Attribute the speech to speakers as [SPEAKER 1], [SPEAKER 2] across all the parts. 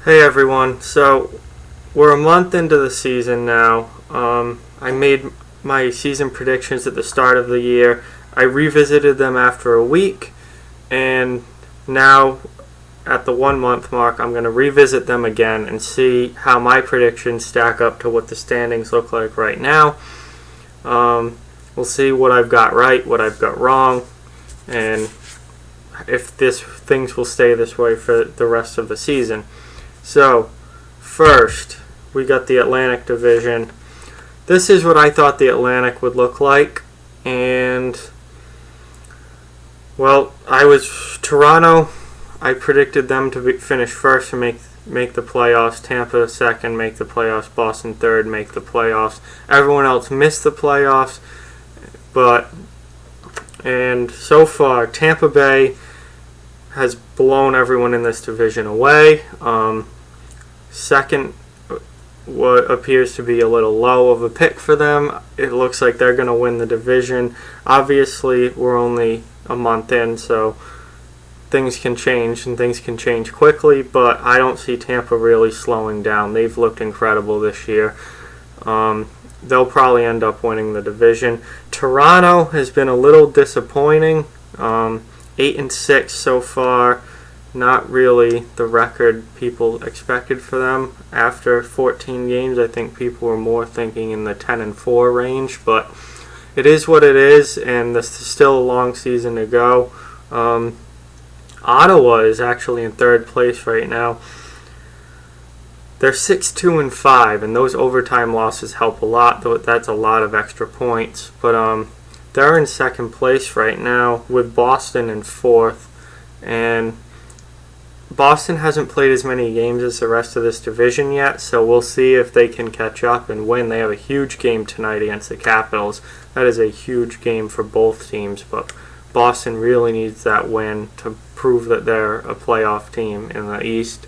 [SPEAKER 1] Hey everyone, so we're a month into the season now. I made my season predictions at the start of the year. I revisited them after a week, and now at the 1 month mark, I'm going to revisit them again and see how my predictions stack up to what the standings look like right now. We'll see what I've got right, what I've got wrong, and if things will stay this way for the rest of the season. So, first, we got the Atlantic Division. This is what I thought the Atlantic would look like, and, well, Toronto. I predicted them to finish first and make the playoffs. Tampa second, make the playoffs. Boston third, make the playoffs. Everyone else missed the playoffs, and so far, Tampa Bay has blown everyone in this division away. Second, what appears to be a little low of a pick for them. It looks like they're going to win the division. Obviously, we're only a month in, so things can change and things can change quickly, but I don't see Tampa really slowing down. They've looked incredible this year. They'll probably end up winning the division. Toronto has been a little disappointing. 8-6 so far. Not really the record people expected for them. After 14 games, I think people were more thinking in the 10-4 range, but it is what it is, and there's still a long season to go. Ottawa is actually in third place right now. They're 6-2-5, and those overtime losses help a lot. Though that's a lot of extra points, but they're in second place right now with Boston in fourth, and Boston hasn't played as many games as the rest of this division yet, so we'll see if they can catch up and win. They have a huge game tonight against the Capitals. That is a huge game for both teams, but Boston really needs that win to prove that they're a playoff team in the East.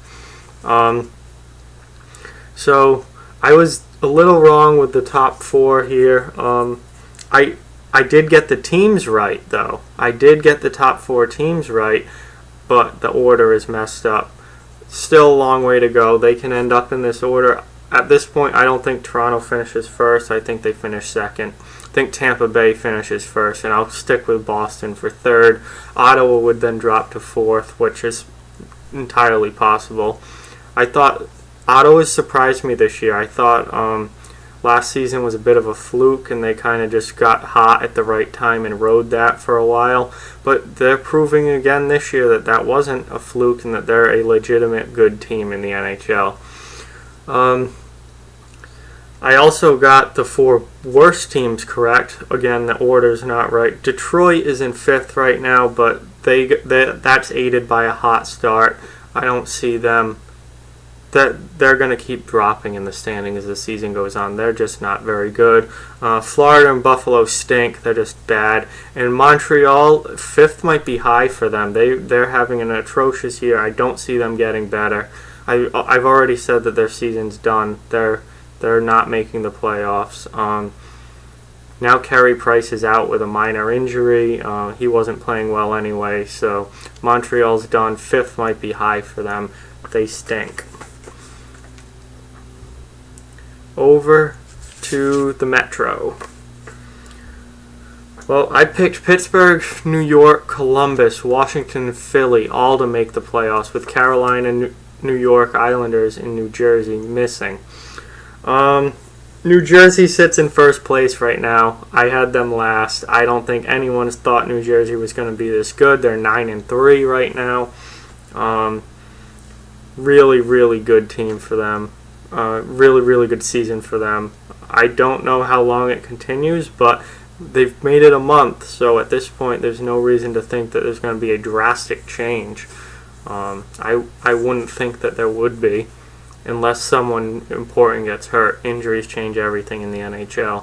[SPEAKER 1] So I was a little wrong with the top four here. I did get the teams right, though. I did get the top four teams right, but the order is messed up. Still a long way to go. They can end up in this order. At this point, I don't think Toronto finishes first. I think they finish second. I think Tampa Bay finishes first, and I'll stick with Boston for third. Ottawa would then drop to fourth, which is entirely possible. I thought Ottawa surprised me this year. I thought last season was a bit of a fluke, and they kind of just got hot at the right time and rode that for a while. But they're proving again this year that that wasn't a fluke and that they're a legitimate good team in the NHL. I also got the four worst teams correct. Again, the order's not right. Detroit is in fifth right now, but that's aided by a hot start. I don't see them. That they're going to keep dropping in the standing as the season goes on. They're just not very good. Florida and Buffalo stink. They're just bad. And Montreal, fifth might be high for them. They're having an atrocious year. I don't see them getting better. I've already said that their season's done. They're not making the playoffs. Now Carey Price is out with a minor injury. He wasn't playing well anyway, so Montreal's done. Fifth might be high for them. They stink. Over to the Metro. Well, I picked Pittsburgh, New York, Columbus, Washington, and Philly all to make the playoffs, with Carolina, New York, Islanders, and New Jersey missing. New Jersey sits in first place right now. I had them last. I don't think anyone's thought New Jersey was going to be this good. They're 9-3 right now. Really, really good team for them. Really, really good season for them. I don't know how long it continues, but they've made it a month, so at this point there's no reason to think that there's going to be a drastic change. I wouldn't think that there would be, unless someone important gets hurt. Injuries change everything in the NHL.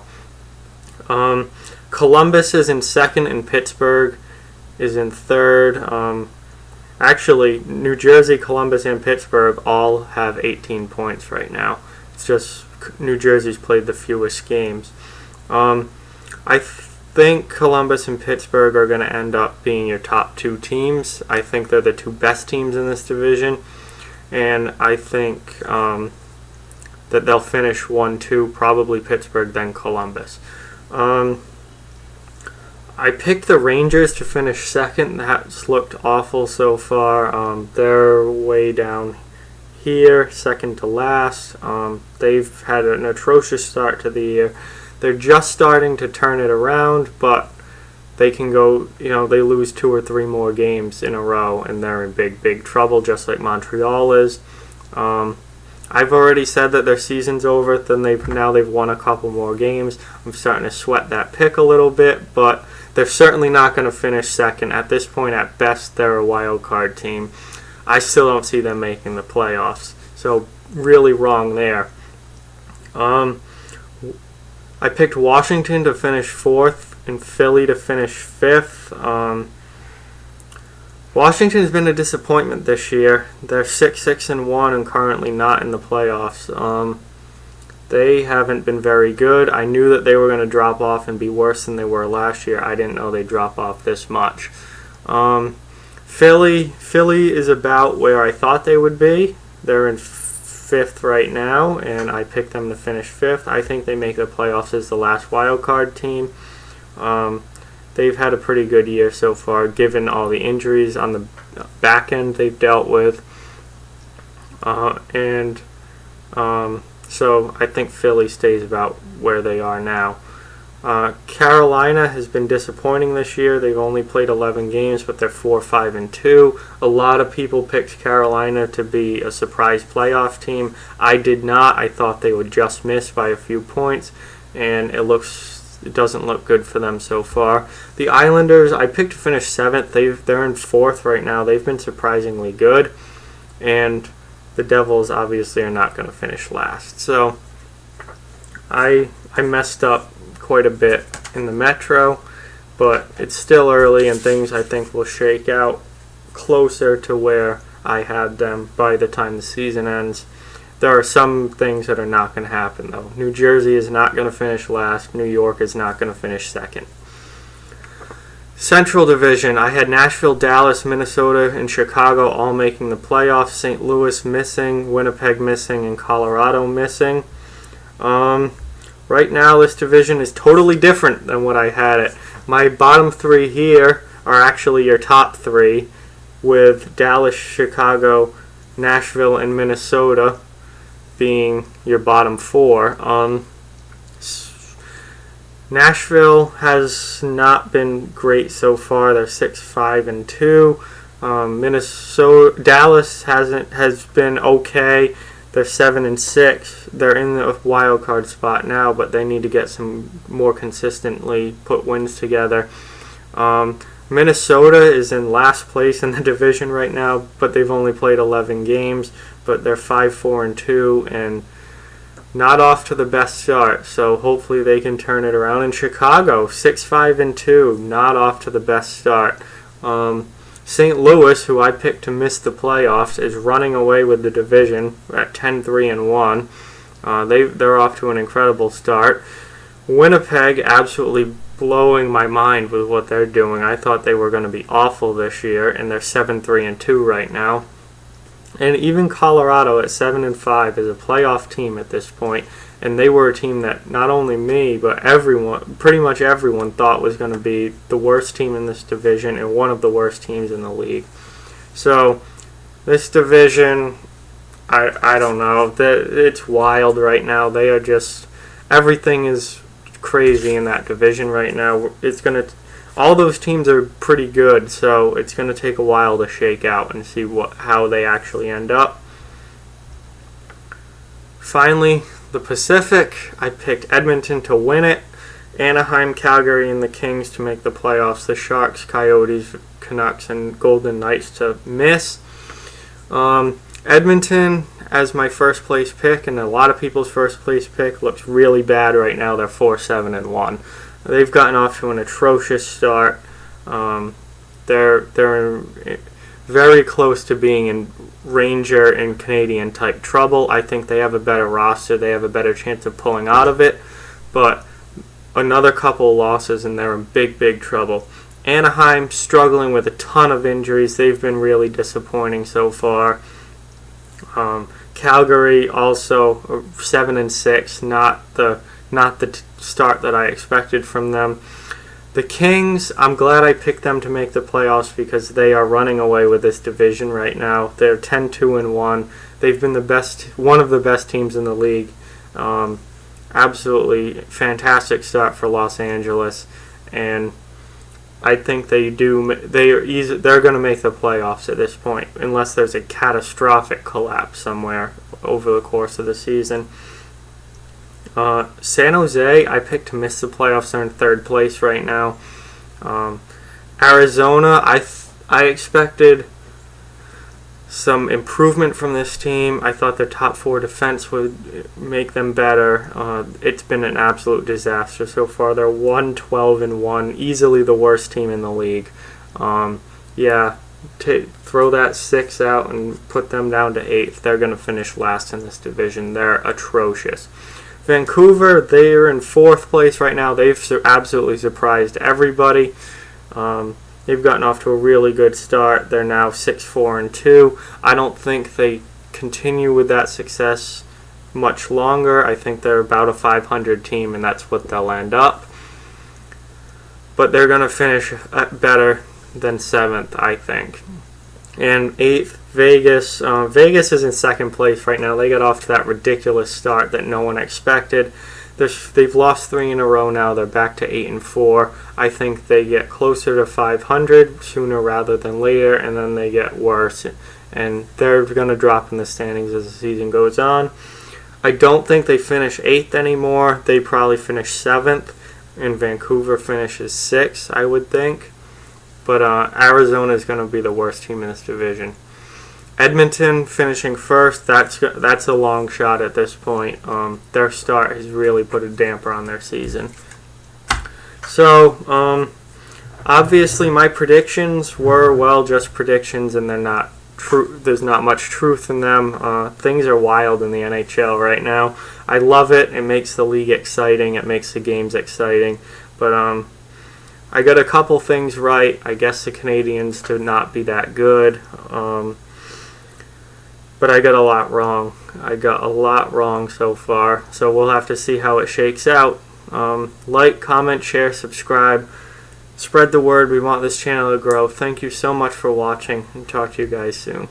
[SPEAKER 1] Columbus is in second, and Pittsburgh is in third. Actually, New Jersey, Columbus, and Pittsburgh all have 18 points right now. It's just New Jersey's played the fewest games. I think Columbus and Pittsburgh are going to end up being your top two teams. I think they're the two best teams in this division. and I think that they'll finish 1-2, probably Pittsburgh, then Columbus. I picked the Rangers to finish second. That's looked awful so far. They're way down here, second to last. They've had an atrocious start to the year. They're just starting to turn it around, but they can go, they lose 2 or 3 more games in a row, and they're in big, big trouble, just like Montreal is. I've already said that their season's over. Then they've won a couple more games. I'm starting to sweat that pick a little bit, but they're certainly not going to finish second. At this point, at best, they're a wild card team. I still don't see them making the playoffs. So really wrong there. I picked Washington to finish 4th and Philly to finish 5th. Washington has been a disappointment this year. They're 6-1 and currently not in the playoffs. They haven't been very good. I knew that they were going to drop off and be worse than they were last year. I didn't know they'd drop off this much. Philly is about where I thought they would be. They're in 5th right now, and I picked them to finish 5th. I think they make the playoffs as the last wild card team. They've had a pretty good year so far, given all the injuries on the back end they've dealt with. So I think Philly stays about where they are now. Carolina has been disappointing this year. They've only played 11 games, but they're 4-5-2. A lot of people picked Carolina to be a surprise playoff team. I did not. I thought they would just miss by a few points, and it doesn't look good for them so far. The Islanders, I picked to finish 7th. They're in 4th right now. They've been surprisingly good, and the Devils obviously are not going to finish last. So I messed up quite a bit in the Metro, but it's still early and things I think will shake out closer to where I had them by the time the season ends. There are some things that are not going to happen though. New Jersey is not going to finish last. New York is not going to finish second. Central Division, I had Nashville, Dallas, Minnesota, and Chicago all making the playoffs. St. Louis missing, Winnipeg missing, and Colorado missing. Right now, this division is totally different than what I had it. My bottom 3 here are actually your top 3, with Dallas, Chicago, Nashville, and Minnesota being your bottom 4. Nashville has not been great so far. They're 6-5-2. Dallas has been okay. They're 7-6. They're in the wild card spot now, but they need to get some more consistently put wins together. Minnesota is in last place in the division right now, but they've only played 11 games. But they're 5-4-2 and not off to the best start. So hopefully they can turn it around. In Chicago, 6-5-2, not off to the best start. St. Louis, who I picked to miss the playoffs, is running away with the division at 10-3-1. They're off to an incredible start. Winnipeg absolutely blowing my mind with what they're doing. I thought they were going to be awful this year, and they're 7-3-2 right now. And even Colorado at 7-5 is a playoff team at this point, and they were a team that not only me but pretty much everyone thought was going to be the worst team in this division and one of the worst teams in the league. So this division, I don't know, it's wild right now. They are just, everything is crazy in that division right now. All those teams are pretty good, so it's going to take a while to shake out and see how they actually end up. Finally, the Pacific, I picked Edmonton to win it, Anaheim, Calgary, and the Kings to make the playoffs, the Sharks, Coyotes, Canucks, and Golden Knights to miss. Edmonton, as my first place pick, and a lot of people's first place pick, looks really bad right now. They're 4-7-1. They've gotten off to an atrocious start. They're very close to being in Ranger and Canadian type trouble. I think they have a better roster. They have a better chance of pulling out of it. But another couple losses and they're in big, big trouble. Anaheim struggling with a ton of injuries. They've been really disappointing so far. Calgary also 7-6, not the start that I expected from them. The Kings, I'm glad I picked them to make the playoffs because they are running away with this division right now. They're 10-2-1. They've been one of the best teams in the league. Absolutely fantastic start for Los Angeles, and I think they're going to make the playoffs at this point, unless there's a catastrophic collapse somewhere over the course of the season. San Jose, I picked to miss the playoffs. They're in third place right now. Arizona, I expected some improvement from this team. I thought their top four defense would make them better. It's been an absolute disaster so far. They're 1-12-1, easily the worst team in the league. Throw that 6 out and put them down to 8th. They're going to finish last in this division. They're atrocious. Vancouver, they are in 4th place right now. They've absolutely surprised everybody. They've gotten off to a really good start. They're now 6-4-2. I don't think they continue with that success much longer. I think they're about a 500 team, and that's what they'll end up. But they're going to finish better than 7th, I think. And 8th, Vegas. Vegas is in 2nd place right now. They got off to that ridiculous start that no one expected. They've lost 3 in a row now. They're back to 8-4. I think they get closer to 500 sooner rather than later, and then they get worse. And they're going to drop in the standings as the season goes on. I don't think they finish 8th anymore. They probably finish 7th, and Vancouver finishes 6th, I would think. But Arizona is going to be the worst team in this division. Edmonton finishing 1st, that's a long shot at this point. Their start has really put a damper on their season. So, obviously my predictions were, just predictions, and they're not true. There's not much truth in them. Things are wild in the NHL right now. I love it. It makes the league exciting. It makes the games exciting. But I got a couple things right. I guess the Canadians to not be that good. But I got a lot wrong. I got a lot wrong so far. So we'll have to see how it shakes out. Like, comment, share, subscribe. Spread the word. We want this channel to grow. Thank you so much for watching, and talk to you guys soon.